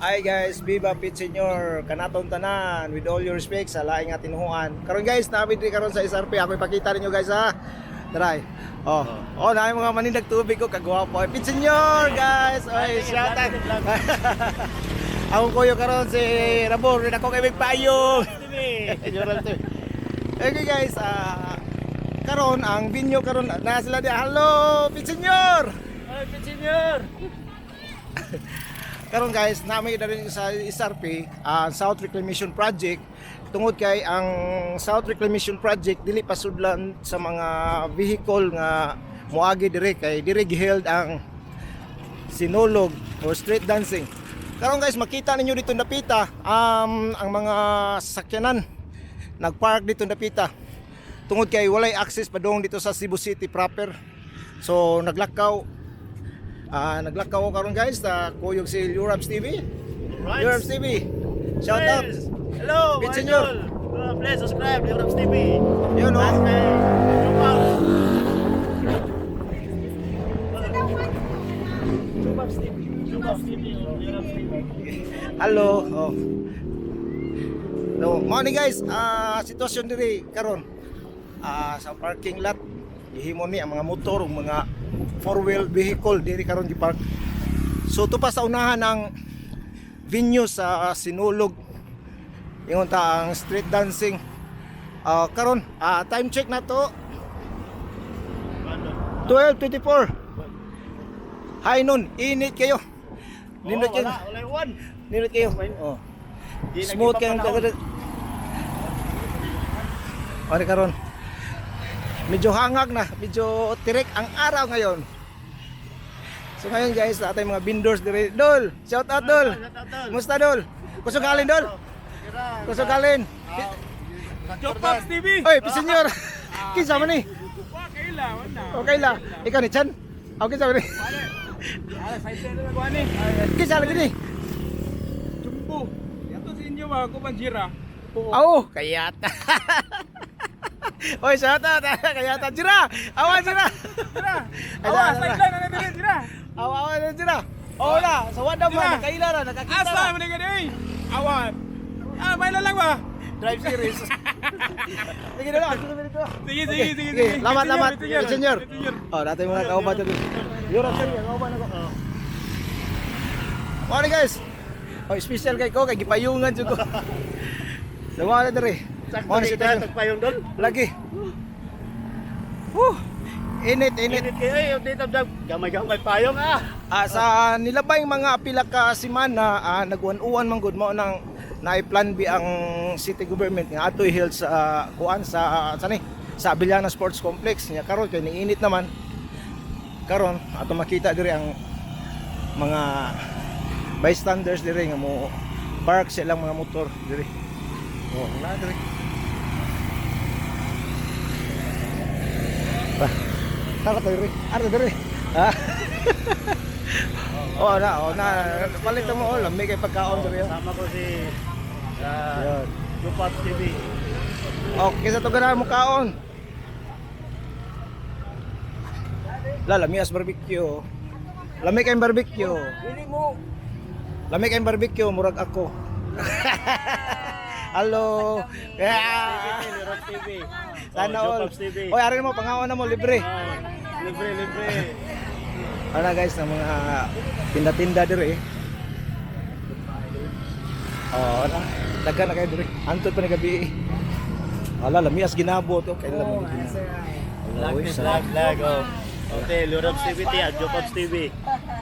Hi guys, Viva Pit Senior, kanatong tanan with all your respect sa laing nga tinuhuan. Karon guys, naabid rin karon sa SRP. Ako ipakita ninyo guys ha. Try. Na mga manindag tubig ko kagwapo. Pit Senior guys. Oy, shout out. Ako kuyo karon si Rabor, rin ako kay Big Payong. Okay guys, karon ang binyo karon na sila di. Hello, Pit Senior. Ay, Pit Senior. Karon guys, namin rin sa SRP, South Reclamation Project. Tungod kay ang South Reclamation Project dili pasudlan sa mga vehicle nga moagi dire kay dire giheld ang sinulog or street dancing. Karon guys, makita ninyo dito napita ang mga sasakyanan nagpark dito napita. Tungod kay walay access padong dito sa Cebu City proper. So naglakaw naglakaw karon guys sa kuyog si Lurabs TV. Lurabs TV. Shout out. Hello, Pit mga Senior. idol. Please subscribe to Lurabs TV. Yun o. Lurabs TV. Lurabs TV. Lurabs TV. Hello. So, morning guys. Sitwasyon diri karon sa parking lot. Gihimo ni ang mga motor ug mga four-wheel vehicle diri karon di park. So to pa sa unahan ng venue sa sinulog ingon ta ang street dancing. Karon time check na to 12:24. High noon, init kayo. Nindot kayo. Wala one. Nindot kayo. Smooth kayo ang dagat. Ari karon. Medyo hangag na, medyo tirik ang araw ngayon. So ngayon guys, natay mga vendors dire. Dol, shout out Dol. Kumusta Dol? Kusog galin Dol? Kusog galin. Lurabs TV. Oy, Pit Senior. Kinsa man ni? Okay la. Ikaw ni Chan? Okay sa ni. Kinsa lagi ni? Jumbo. Yato sa inyo mga kubanjira. Kayata. Oy, shout out. Kayata Jira. Awan Jira. Awas, sideline na natin sila. Awan na Jira. Na, sa wada ba Jira. nakaila ra, nakakita Asa ra. mo na gani? Awan. May lang ba? Drive series. Sige na lang, sige dito. Sige. Lamat, Pit Senior. Pit Senior. Dati mga kauban dito. Yura sir, kauban ako. Morning guys. Special kay ko kay gipayungan jud ko. Dawa na dire. Morning si Tayo. Tagpayong doon. Lagi. Init. Init kayo, dito gamay-gamay payong Sa nilabay mga pila ka semana, nagwan-uwan man gud mo nang naiplan bi ang city government nga atoy held sa kuan sa Abiliana Sports Complex nya karon kay niinit naman. Karon ato makita diri ang mga bystanders diri nga mo park silang mga motor diri. Wala diri. Tara tayo rin. Arda diri. Na. Palit mo lamig kay pagkaon diri. Sama ko si Yan. Lurabs TV. Okay sa to ganahan mo kaon. Lamias barbecue. Lamig kayong barbecue. Dili mo. Lamig kayong barbecue murag ako. Hello. Lurabs TV. Sana all. Lurabs TV. Oy, ari mo pangawan na mo libre. Libre. Ano guys, ng mga tinda-tinda diri. Dagan na kayo diri. Antod pa ni gabi. Lamias ginabot okay lamig. Lag. Okay, Lurabs TV at Lurabs TV.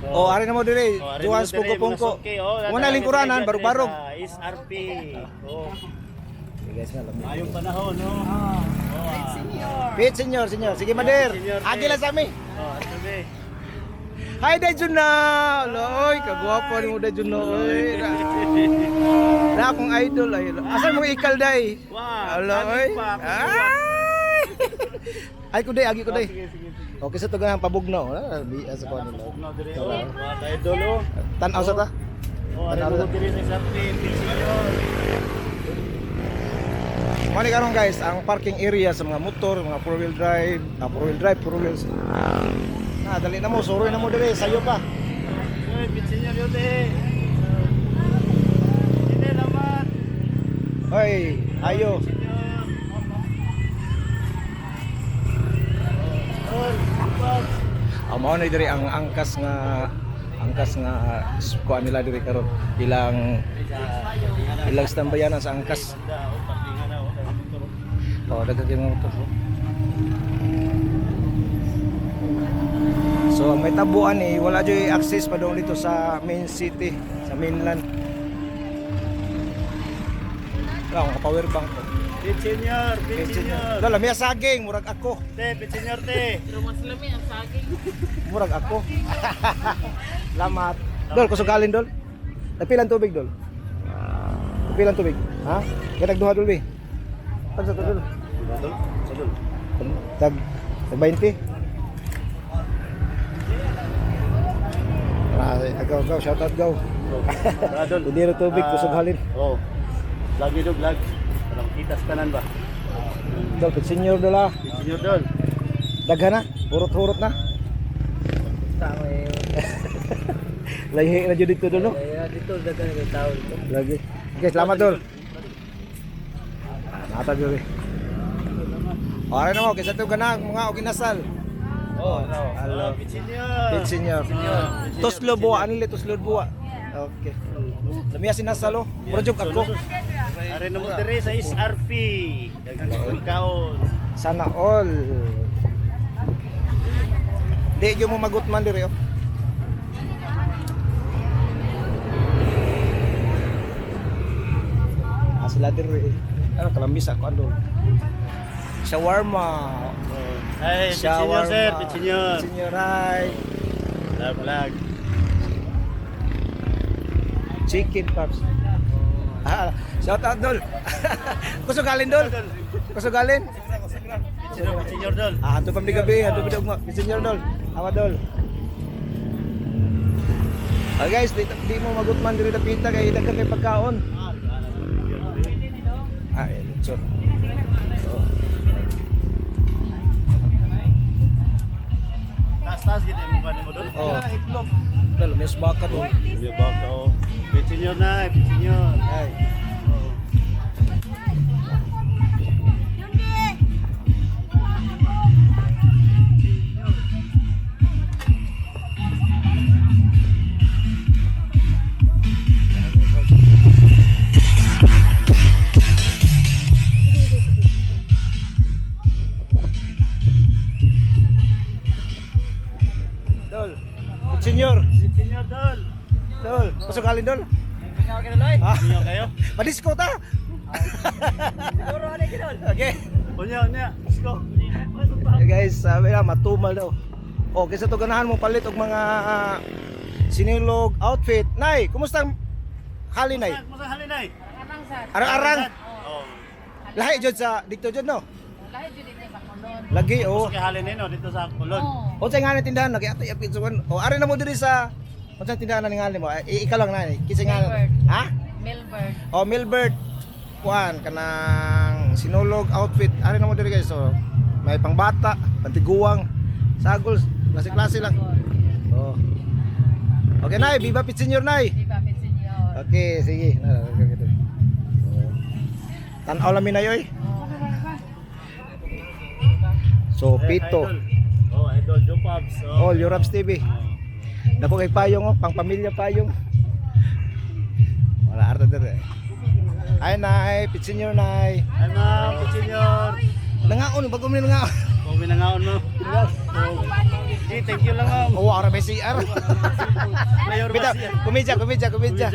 Ari na mo diri. Juan Pungko. Muna lingkuranan barug-barug. SRP. Guys na lamig. Ayong panahon, no? Pit Senior. Sige Mader. Senior, Agi lang sa amin. Sabi. Hi Dayjun na. Oy, kagwapo ni mo Dayjun na. Oy. Na akong idol ay. Asa mo ikal day? Wow. Oy. Ay ko day, agi ko day. Sige. Okay sa to ganang pabugno. Biasa ko nila. No, dire. Mga idolo. Tan-aw sa ta. Ari mo dire sa SRP, Pit Senior. Mali karon guys, ang parking area sa mga motor, mga four-wheel drive, four-wheels. Dali na mo, suroy na mo dire, sayo pa. Pit Senior yun eh. Ayo. Mao na diri ang angkas nga kuan nila diri karon ilang stambayanan sa angkas. Oh, daghang mga motor. So ang may tabuan wala joy access pa doon dito sa main city, sa mainland. Lang power bank ko. Senior. Dala may saging murag ako. Senior te. Pero mas lami ang saging. Murag ako. Lamat. Dol, kusugalin dol. Napilan tubig dol. Napilan tubig. Ha? Kaya nagduha dol be. Tag sa dol. Tag 20. Agaw, shout out gaw. Dol. Hindi na tubig, kusugalin. Oh. Lagi dog lag. Parang kitas kanan ba? Dol, pit senior dol ah. Senior dol. Daghan na, hurot-hurot na. Lahi na jud dito dol no. Dito daghan ng tao dito. Lagi. Okay, selamat dol. Nata dol. Ora na mo kaysa to ganang mga oginasal. Oh, Hello. Senior. Pit senior. Toslo buwa, anile toslo buwa. Okay. Lamia sinasalo. Project ako. Are na mo diri sa SRP. Daghang kaon. Sana all. Di yo mo magutman diri oh. Sila diri. Ano kalambis ako ando. Shawarma. Ay, senior sir, senior. Senior ay. Lag. Chicken pops. Shout out dol. Kusugalin dol. Kusugalin. Senior dol. Hanto pam di gabi, hanto pam mo. Senior dol. Awa dol. Guys, di mo magutman diri dapita kay daghan kay pagkaon. So. Tas gid mo kanimo mo dol. Oh. Itlog. Dol, mes baka dol. Yo baka oh. Senior na, senior. Ay. Dol. Senior. Senior dol. Dol, kusugalin dol. Senior kayo? Padisko ta. Siguro ano gidol? Okay. Unya. Let's go. Hey guys, sabi na matumal daw. Oh, kaysa to ganahan mo palit og mga sinilog outfit. Nay, kumusta ang hali nay? Masa halinay? Arang sa. Arang-arang. Oh. Lahi jud sa dito jud no. Lahi jud dito sa kulon. Lagi oh. Kay halinay no dito sa Kulon. Oh. O sa nga tindahan lagi ato yapit suwan. O ari na mo diri sa unsa tindahan na ningali mo? Ikaw lang na kisa nga. Milbert. Ha? Milbert. Oh, Milbert. Kuan kanang sinulog outfit. Ari na mo diri guys. So, may pangbata, pantiguang, sagol, klase-klase lang. Oh. Okay nay, biba pit senior nay. Di ba pit senior? Okay, sige. Tanaw lamin na yoy. So, pito. Oh, idol Joe Pops. All Europe's TV. Dako kay payong pang pamilya payong. Wala arta dire. Ay nay, pit senior nay. Ay ma'am, senior. Nangaon bago mi nangaon. Kung minangaon mo. Okay, thank you lang ma'am. Oh, ara may CR. Mayor Bida, kumidya.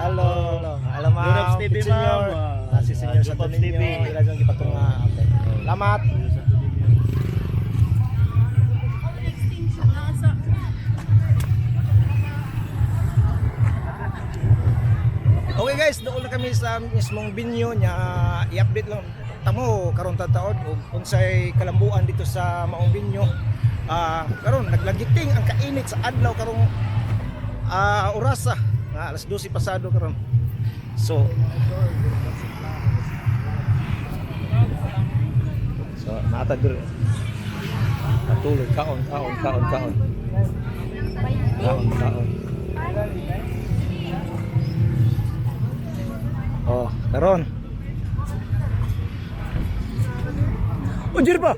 Hello. Hello ma'am. Europe's TV, Pit senior. ma'am. Si senior sa Europe's ninyo. TV. Ilagang gipatunga. Okay. Salamat. Okay guys, doon na kami sa mismong binyo niya. I-update lang tamo karon taon ug unsay kalambuan dito sa maong binyo. Karon naglagiting ang kainit sa adlaw karong orasa nga alas 12 pasado karon. So natagir patuloy kaon. Oh, karon Oh, jir pa.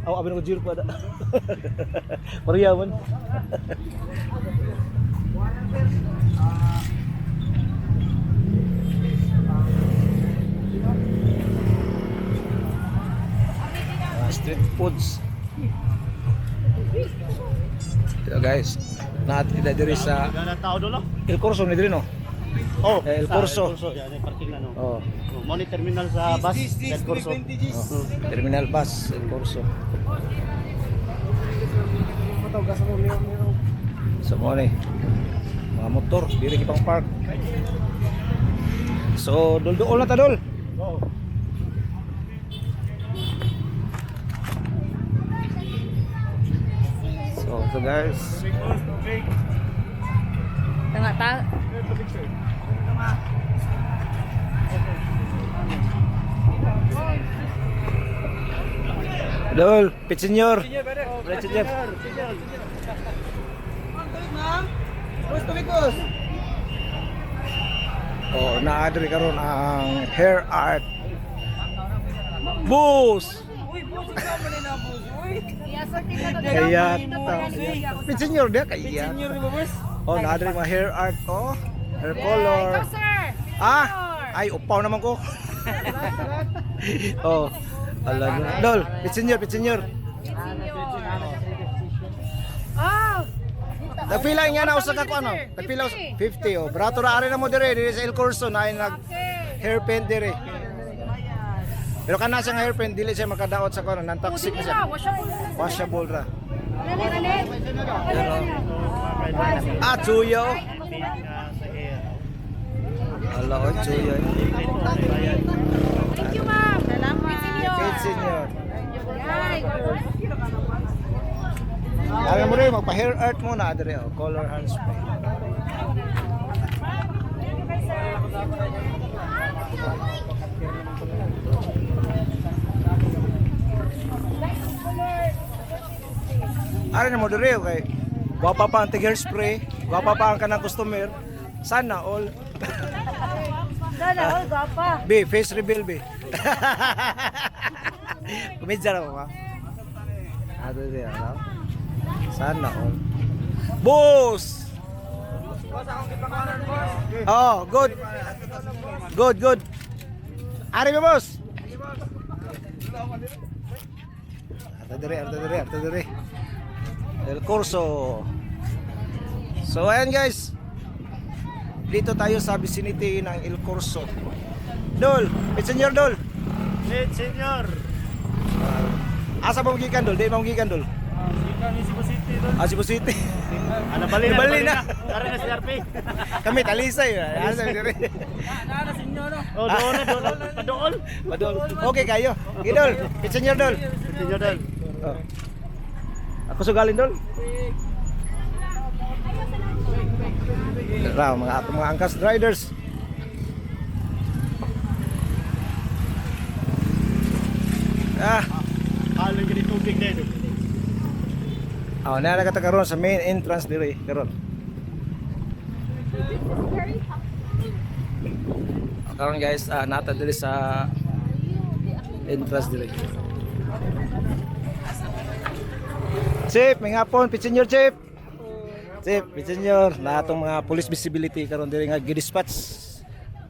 Oh, abin ko jir pa da. Pariyawan. Street foods. Ito guys, natin diri sa Gana tao dolo. El Corso ni diri no. Oh, El sa Corso. Yan ay parking na no. Oh, Money terminal sa bus El Corso. terminal bus El Corso. So mo ni mga motor diri kipang park. So dol na ta dol. Oh. So ito guys, Tengah ta. dol, pit senior. Pit senior. Oh, naadri karon ang hair art. Boss. Kaya pit senior dia kaya. Oh, naadri mga hair art oh. Hair color. Ikaw, sir. Ah, ay upaw naman ko. Oh, alam mo. Dol, pit senior. Oh! Nagpila nga na usa ka ko ano? Nagpila 50 oh. Brato ra ari na mo dire sa El Corso na ay nag hairpin dire. Pero kana siya nga hairpin dili siya makadaot sa kono nan toxic na siya. Washable ra. Ah, tuyo. Ala o tuyo. Thank you, ma'am. Salamat. Pit senior. Yay. Alam mo rin, magpa-hair art muna dire oh, color and spray. Ari na mo dire okay. Gwapa pa ang tig-hair spray, gwapa pa ang kanang customer. Sana all. Sana all gapa. Be, face reveal be. Kumidja ra ko ha. Ato dire ano? Sana all. Boss! Oh, good. Good. Ari mo boss. Arta dire. El Corso. So ayan guys. Dito tayo sa vicinity ng El Corso. Dol, pit senior Dol. Lead senior. Asa ba magikan Dol? Di ba magikan Dol? Kami Cebu City doon. Ah, Cebu City. Ano bali na. Tara na si RP. Kami talisay. Asa dire. Oh, doon. Padool. Padol. Okay kayo. Idol, pit senior Dol. Senior doon. Oh. Ako sugalin Dol. Raw mga angkas riders. Halong gani tubig na ito. Oh, na nakata karon sa main entrance dire karon. Karon guys, nata dire sa entrance dire. Chip, may hapon, pit senior Chip. Chip, pit senior, na atong mga police visibility karon dire nga gidispatch.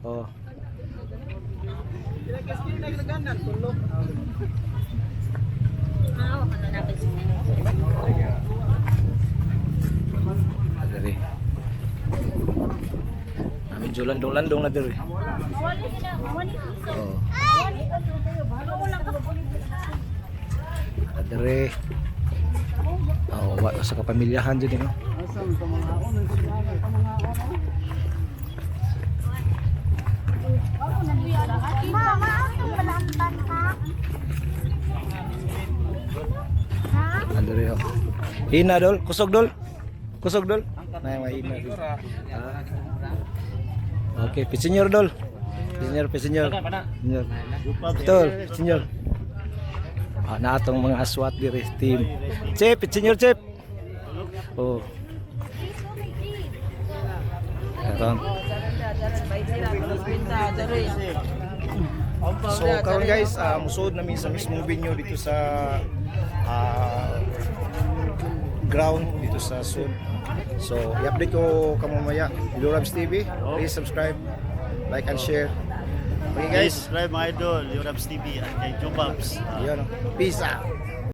Oh. Dari. Medyo landong-landong na diri. Oh. Dari. Oh, wa sa kapamilyahan dyan no. Mama, ang malamban ka. Dari oh. Hina dol, kusog dol. Nay mahina. Okay, pit senior dol. Pit senior. Senior. Betul, pit senior. Na atong mga aswat diri team. Chip, pit senior Chip. Oh. Karon. So karon guys, musod namin sa mismong venue dito sa ground dito sa Sud. So i-update ko kamamaya. Lurabs TV, please subscribe, like and share. Okay Guys, guys, subscribe mga idol, Yorabs TV at kay Jobabs. yun. Peace out.